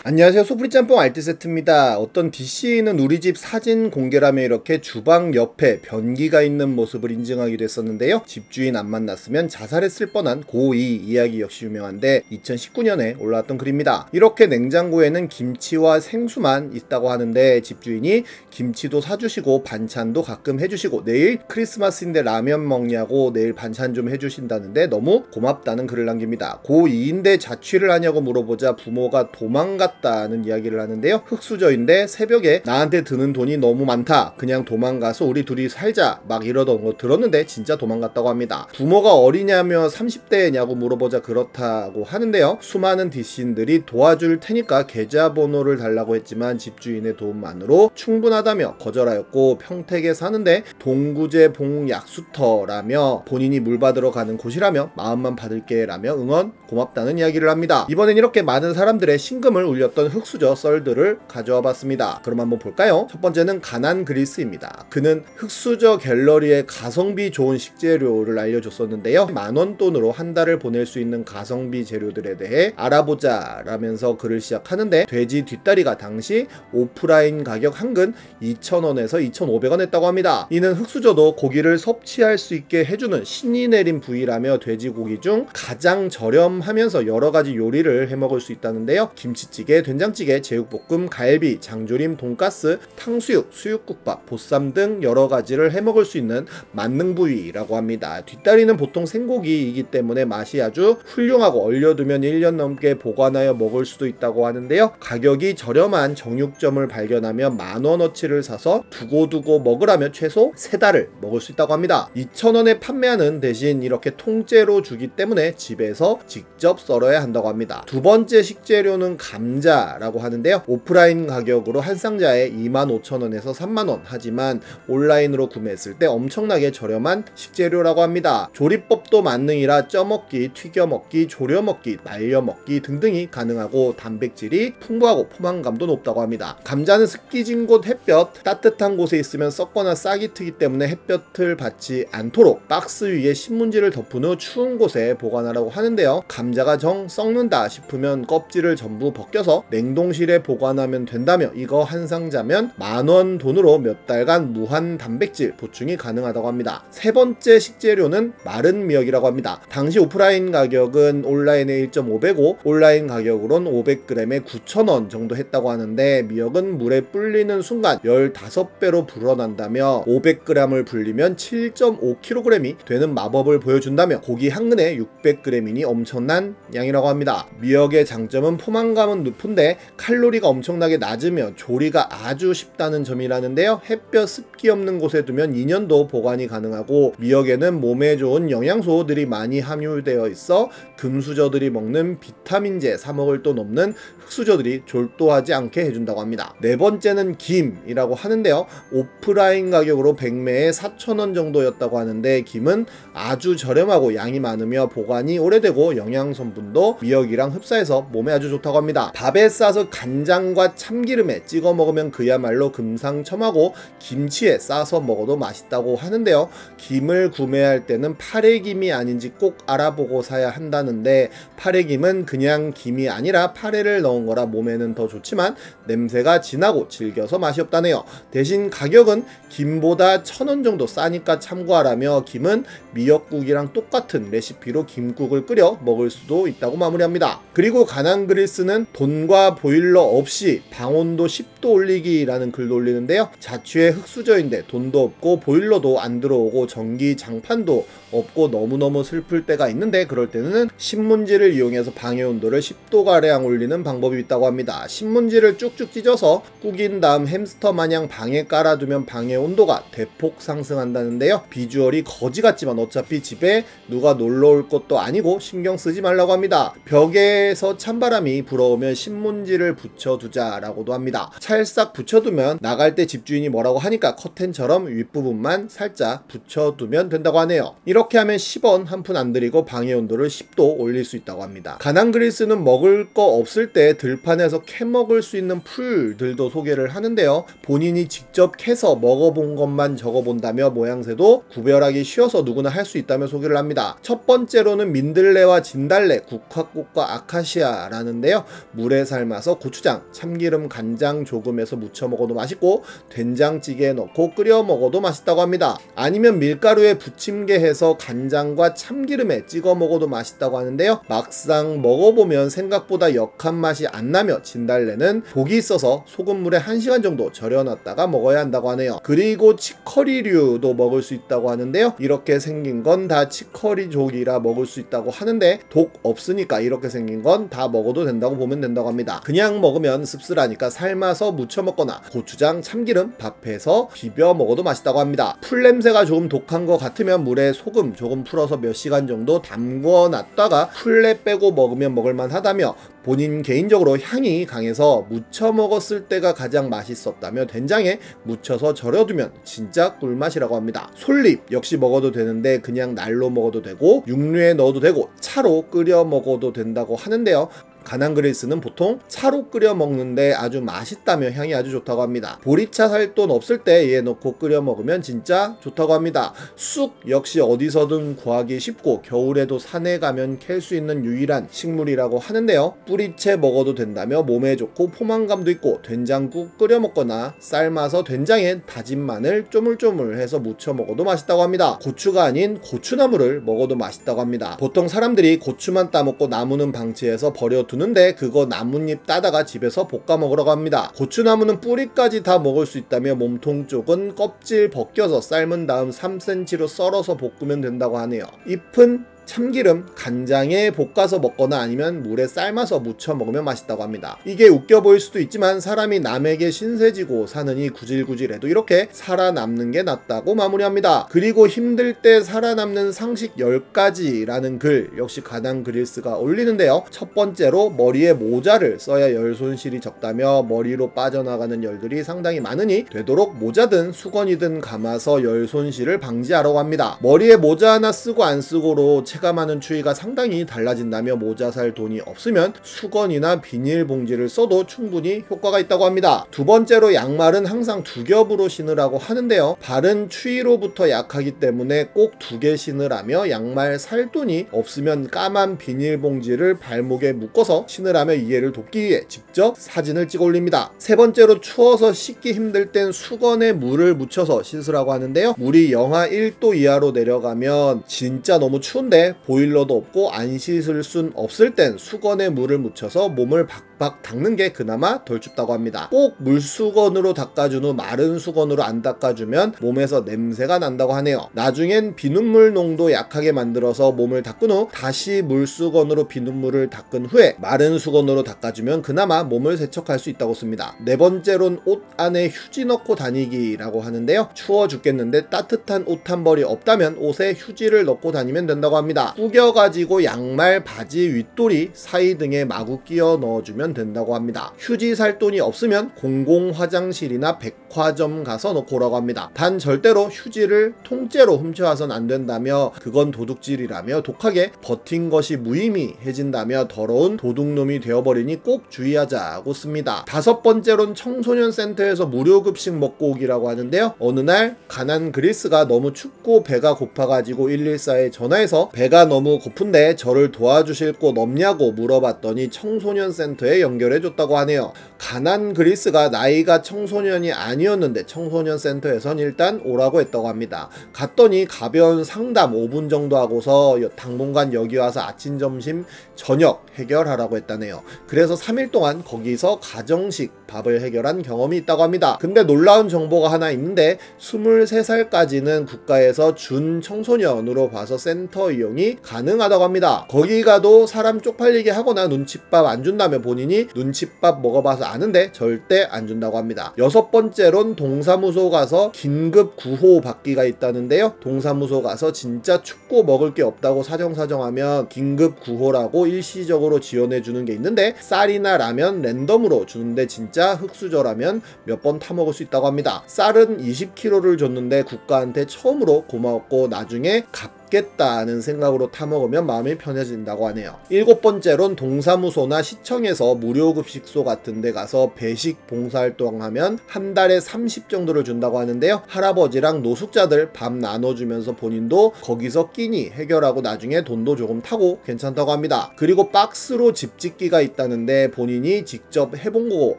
안녕하세요. 소프리짬뽕 알뜰세트입니다. 어떤 DC는 우리 집 사진 공개라며 이렇게 주방 옆에 변기가 있는 모습을 인증하기도 했었는데요. 집주인 안 만났으면 자살했을 뻔한 고2 이야기 역시 유명한데 2019년에 올라왔던 글입니다. 이렇게 냉장고에는 김치와 생수만 있다고 하는데 집주인이 김치도 사주시고 반찬도 가끔 해주시고 내일 크리스마스인데 라면 먹냐고 내일 반찬 좀 해주신다는데 너무 고맙다는 글을 남깁니다. 고2인데 자취를 하냐고 물어보자 부모가 도망갔다는 이야기를 하는데요. 흙수저인데 새벽에 나한테 드는 돈이 너무 많다, 그냥 도망가서 우리 둘이 살자, 막 이러던 거 들었는데 진짜 도망갔다고 합니다. 부모가 어리냐며 30대냐고 물어보자 그렇다고 하는데요. 수많은 DC인들이 도와줄 테니까 계좌번호를 달라고 했지만 집주인의 도움만으로 충분하다며 거절하였고, 평택에 사는데 동구제 봉약수터라며 본인이 물 받으러 가는 곳이라며 마음만 받을게 라며 응원 고맙다는 이야기를 합니다. 이번엔 이렇게 많은 사람들의 신금을 울렸던 흙수저 썰들을 가져와 봤습니다. 그럼 한번 볼까요? 첫 번째는 가난 그리스입니다. 그는 흙수저 갤러리에 가성비 좋은 식재료를 알려줬었는데요. 만원 돈으로 한 달을 보낼 수 있는 가성비 재료들에 대해 알아보자 라면서 글을 시작하는데, 돼지 뒷다리가 당시 오프라인 가격 한근 2,000원에서 2,500원 했다고 합니다. 이는 흙수저도 고기를 섭취할 수 있게 해주는 신이 내린 부위라며 돼지고기 중 가장 저렴하면서 여러가지 요리를 해먹을 수 있다는데요. 김치찌개, 된장찌개, 제육볶음, 갈비, 장조림, 돈가스, 탕수육, 수육국밥, 보쌈 등 여러가지를 해먹을 수 있는 만능 부위라고 합니다. 뒷다리는 보통 생고기이기 때문에 맛이 아주 훌륭하고 얼려두면 1년 넘게 보관하여 먹을 수도 있다고 하는데요. 가격이 저렴한 정육점을 발견하며 만원어치를 사서 두고두고 먹으라면 최소 3달을 먹을 수 있다고 합니다. 2,000원에 판매하는 대신 이렇게 통째로 주기 때문에 집에서 직접 썰어야 한다고 합니다. 두 번째 식재료는 감자라고 하는데요. 오프라인 가격으로 한 상자에 25,000원에서 30,000원, 하지만 온라인으로 구매했을 때 엄청나게 저렴한 식재료라고 합니다. 조리법도 만능이라 쪄먹기, 튀겨먹기, 졸여먹기, 말려먹기 등등이 가능하고 단백질이 풍부하고 포만감도 높다고 합니다. 감자는 습기진 곳, 햇볕 따뜻한 곳에 있으면 썩거나 싹이 트기 때문에 햇볕을 받지 않도록 박스 위에 신문지를 덮은 후 추운 곳에 보관하라고 하는데요. 감자가 정 썩는다 싶으면 껍질을 전부 벗겨서 냉동실에 보관하면 된다며, 이거 한 상자면 만원 돈으로 몇 달간 무한 단백질 보충이 가능하다고 합니다. 세 번째 식재료는 마른 미역이라고 합니다. 당시 오프라인 가격은 온라인에 1.5배고 온라인 가격으론 500g에 9,000원 정도 했다고 하는데, 미역은 물에 불리는 순간 15배로 불어난다며 500g을 불리면 7.5kg이 되는 마법을 보여준다며 고기 한 근에 600g이니 엄청난 양이라고 합니다. 미역의 장점은 포만감은 높은데 칼로리가 엄청나게 낮으며 조리가 아주 쉽다는 점이라는데요. 햇볕 습기 없는 곳에 두면 2년도 보관이 가능하고, 미역에는 몸에 좋은 영양소들이 많이 함유되어 있어 금수저들이 먹는 비타민제 사 먹을 돈 없는 흙수저들이 졸도하지 않게 해준다고 합니다. 네 번째는 김이라고 하는데요. 오프라인 가격으로 100매에 4,000원 정도였다고 하는데, 김은 아주 저렴하고 양이 많으며 보관이 오래되고 영양 성분도 미역이랑 흡사해서 몸에 아주 좋다고 합니다. 밥에 싸서 간장과 참기름에 찍어 먹으면 그야말로 금상첨화고, 김치에 싸서 먹어도 맛있다고 하는데요. 김을 구매할 때는 파래김이 아닌지 꼭 알아보고 사야 한다는데, 파래김은 그냥 김이 아니라 파래를 넣은 거라 몸에는 더 좋지만 냄새가 진하고 질겨서 맛이 없다네요. 대신 가격은 김보다 1,000원 정도 싸니까 참고하라며, 김은 미역국이랑 똑같은 레시피로 김국을 끓여 먹을 수도 있다고 마무리합니다. 그리고 가난 그리스는 돈과 보일러 없이 방온도 10도 올리기라는 글도 올리는데요. 자취의 흙수저인데 돈도 없고 보일러도 안 들어오고 전기 장판도 없고 너무너무 슬플 때가 있는데, 그럴 때는 신문지를 이용해서 방해 온도를 10도가량 올리는 방법이 있다고 합니다. 신문지를 쭉쭉 찢어서 구긴 다음 햄스터 마냥 방에 깔아두면 방해 온도가 대폭 상승한다는데요. 비주얼이 거지 같지만 어차피 집에 누가 놀러 올 것도 아니고 신경 쓰지 말라고 합니다. 벽에서 찬바람이 불어오면 신문지를 붙여두자 라고도 합니다. 찰싹 붙여두면 나갈 때 집주인이 뭐라고 하니까 커튼처럼 윗부분만 살짝 붙여두면 된다고 하네요. 이렇게 하면 10원 한 푼 안 들이고 방해 온도를 10도 올릴 수 있다고 합니다. 가난 그리스는 먹을 거 없을 때 들판에서 캐 먹을 수 있는 풀들도 소개를 하는데요. 본인이 직접 캐서 먹어본 것만 적어본다며 모양새도 구별하기 쉬워서 누구나 할 수 있다며 소개를 합니다. 첫 번째로는 민들레와 진달래, 국화꽃과 아카시아라는데요. 물에 물에 삶아서 고추장, 참기름, 간장 조금 해서 무쳐 먹어도 맛있고 된장찌개에 넣고 끓여 먹어도 맛있다고 합니다. 아니면 밀가루에 부침개 해서 간장과 참기름에 찍어 먹어도 맛있다고 하는데요. 막상 먹어보면 생각보다 역한 맛이 안 나며 진달래는 독이 있어서 소금물에 1시간 정도 절여놨다가 먹어야 한다고 하네요. 그리고 치커리류도 먹을 수 있다고 하는데요. 이렇게 생긴 건 다 치커리족이라 먹을 수 있다고 하는데 독 없으니까 이렇게 생긴 건 다 먹어도 된다고 보면 된다고 합니다. 그냥 먹으면 씁쓸하니까 삶아서 무쳐 먹거나 고추장, 참기름, 밥해서 비벼 먹어도 맛있다고 합니다. 풀 냄새가 조금 독한 것 같으면 물에 소금 조금 풀어서 몇 시간 정도 담궈 놨다가 풀내 빼고 먹으면 먹을만 하다며 본인 개인적으로 향이 강해서 무쳐 먹었을 때가 가장 맛있었다며 된장에 묻혀서 절여두면 진짜 꿀맛이라고 합니다. 솔잎 역시 먹어도 되는데 그냥 날로 먹어도 되고 육류에 넣어도 되고 차로 끓여 먹어도 된다고 하는데요. 가난그리스는 보통 차로 끓여 먹는데 아주 맛있다며 향이 아주 좋다고 합니다. 보리차 살 돈 없을 때 얘 넣고 끓여 먹으면 진짜 좋다고 합니다. 쑥 역시 어디서든 구하기 쉽고 겨울에도 산에 가면 캘 수 있는 유일한 식물이라고 하는데요. 뿌리채 먹어도 된다며 몸에 좋고 포만감도 있고 된장국 끓여 먹거나 삶아서 된장에 다진 마늘 쪼물쪼물해서 무쳐 먹어도 맛있다고 합니다. 고추가 아닌 고추나무를 먹어도 맛있다고 합니다. 보통 사람들이 고추만 따먹고 나무는 방치해서 버려두는데 그거 나뭇잎 따다가 집에서 볶아 먹으라고 합니다. 고추나무는 뿌리까지 다 먹을 수 있다며 몸통 쪽은 껍질 벗겨서 삶은 다음 3cm로 썰어서 볶으면 된다고 하네요. 잎은 참기름, 간장에 볶아서 먹거나 아니면 물에 삶아서 무쳐 먹으면 맛있다고 합니다. 이게 웃겨 보일 수도 있지만 사람이 남에게 신세지고 사느니 구질구질해도 이렇게 살아남는 게 낫다고 마무리합니다. 그리고 힘들 때 살아남는 상식 10가지라는 글 역시 가난그릴스가 올리는데요. 첫 번째로 머리에 모자를 써야 열 손실이 적다며 머리로 빠져나가는 열들이 상당히 많으니 되도록 모자든 수건이든 감아서 열 손실을 방지하라고 합니다. 머리에 모자 하나 쓰고 안 쓰고로 체감하는 추위가 상당히 달라진다며 모자 살 돈이 없으면 수건이나 비닐봉지를 써도 충분히 효과가 있다고 합니다. 두 번째로 양말은 항상 2겹으로 신으라고 하는데요. 발은 추위로부터 약하기 때문에 꼭 2개 신으라며 양말 살 돈이 없으면 까만 비닐봉지를 발목에 묶어서 신으라며 이해를 돕기 위해 직접 사진을 찍어 올립니다. 세 번째로 추워서 씻기 힘들 땐 수건에 물을 묻혀서 씻으라고 하는데요. 물이 영하 1도 이하로 내려가면 진짜 너무 추운데 보일러도 없고 안 씻을 순 없을 땐 수건에 물을 묻혀서 몸을 박박 닦는 게 그나마 덜 춥다고 합니다. 꼭 물수건으로 닦아준 후 마른 수건으로 안 닦아주면 몸에서 냄새가 난다고 하네요. 나중엔 비눗물 농도 약하게 만들어서 몸을 닦은 후 다시 물수건으로 비눗물을 닦은 후에 마른 수건으로 닦아주면 그나마 몸을 세척할 수 있다고 씁니다. 네 번째로는 옷 안에 휴지 넣고 다니기라고 하는데요. 추워 죽겠는데 따뜻한 옷 한 벌이 없다면 옷에 휴지를 넣고 다니면 된다고 합니다. 구겨가지고 양말, 바지, 윗도리, 사이 등에 마구 끼워 넣어주면 된다고 합니다. 휴지 살 돈이 없으면 공공 화장실이나 백화점 가서 넣고 오라고 합니다. 단 절대로 휴지를 통째로 훔쳐와선 안 된다며 그건 도둑질이라며 독하게 버틴 것이 무의미해진다며 더러운 도둑놈이 되어버리니 꼭 주의하자고 씁니다. 다섯 번째로는 청소년 센터에서 무료 급식 먹고 오기라고 하는데요. 어느 날 가난그리스가 너무 춥고 배가 고파가지고 114에 전화해서 배가 너무 고픈데 저를 도와주실 곳 없냐고 물어봤더니 청소년 센터에 연결해줬다고 하네요. 가난그리스가 나이가 청소년이 아니었는데 청소년 센터에선 일단 오라고 했다고 합니다. 갔더니 가벼운 상담 5분 정도 하고서 당분간 여기 와서 아침, 점심, 저녁 해결하라고 했다네요. 그래서 3일 동안 거기서 가정식 밥을 해결한 경험이 있다고 합니다. 근데 놀라운 정보가 하나 있는데 23살까지는 국가에서 준 청소년으로 봐서 센터 이용이 가능하다고 합니다. 거기 가도 사람 쪽팔리게 하거나 눈칫밥 안 준다며 본인이 눈칫밥 먹어봐서 아는데 절대 안 준다고 합니다. 여섯 번째로는 동사무소 가서 긴급 구호 받기가 있다는데요. 동사무소 가서 진짜 춥고 먹을 게 없다고 사정하면 긴급 구호라고 일시적으로 지원해 주는 게 있는데 쌀이나 라면 랜덤으로 주는데 진짜 흑수저라면 몇 번 타먹을 수 있다고 합니다. 쌀은 20kg를 줬는데 국가한테 처음으로 고마웠고 나중에 값 없겠다는 생각으로 타먹으면 마음이 편해진다고 하네요. 7번째로는 동사무소나 시청에서 무료급식소 같은 데 가서 배식 봉사활동하면 한 달에 30 정도를 준다고 하는데요. 할아버지랑 노숙자들 밥 나눠주면서 본인도 거기서 끼니 해결하고 나중에 돈도 조금 타고 괜찮다고 합니다. 그리고 박스로 집 짓기가 있다는데 본인이 직접 해본 거고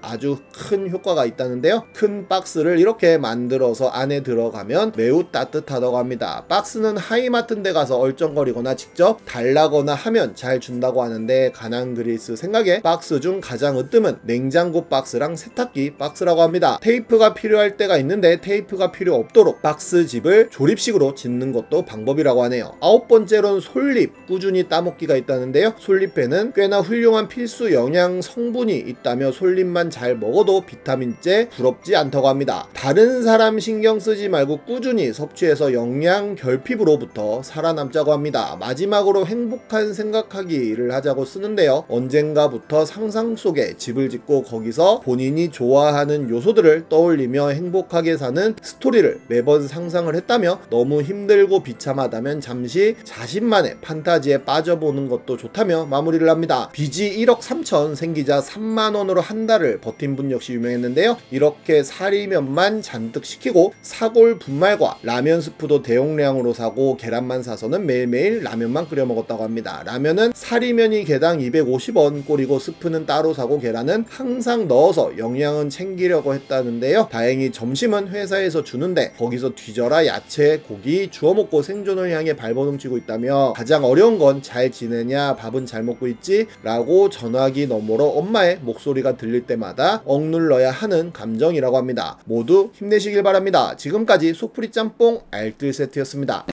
아주 큰 효과가 있다는데요. 큰 박스를 이렇게 만들어서 안에 들어가면 매우 따뜻하다고 합니다. 박스는 하이마트 데 가서 얼쩡거리거나 직접 달라거나 하면 잘 준다고 하는데 가난 그리스 생각에 박스 중 가장 으뜸은 냉장고 박스랑 세탁기 박스라고 합니다. 테이프가 필요할 때가 있는데 테이프가 필요 없도록 박스 집을 조립식으로 짓는 것도 방법이라고 하네요. 9번째로는 솔잎 꾸준히 따먹기가 있다는데요. 솔잎에는 꽤나 훌륭한 필수 영양 성분이 있다며 솔잎만 잘 먹어도 비타민제 부럽지 않다고 합니다. 다른 사람 신경 쓰지 말고 꾸준히 섭취해서 영양 결핍으로부터 살아남자고 합니다. 마지막으로 행복한 생각하기를 하자고 쓰는데요. 언젠가부터 상상 속에 집을 짓고 거기서 본인이 좋아하는 요소들을 떠올리며 행복하게 사는 스토리를 매번 상상을 했다며 너무 힘들고 비참하다면 잠시 자신만의 판타지에 빠져보는 것도 좋다며 마무리를 합니다. 빚이 1억 3천 생기자 3만원으로 한 달을 버틴 분 역시 유명했는데요. 이렇게 사리면만 잔뜩 시키고 사골 분말과 라면 스프도 대용량으로 사고 계란만 사서는 매일매일 라면만 끓여 먹었다고 합니다. 라면은 사리면이 개당 250원 꼴이고 스프는 따로 사고 계란은 항상 넣어서 영양은 챙기려고 했다는데요. 다행히 점심은 회사에서 주는데 거기서 뒤져라 야채, 고기 주워 먹고 생존을 향해 발버둥치고 있다며 가장 어려운 건 잘 지내냐 밥은 잘 먹고 있지? 라고 전화기 너머로 엄마의 목소리가 들릴 때마다 억눌러야 하는 감정이라고 합니다. 모두 힘내시길 바랍니다. 지금까지 속풀이 짬뽕 알뜰 세트였습니다.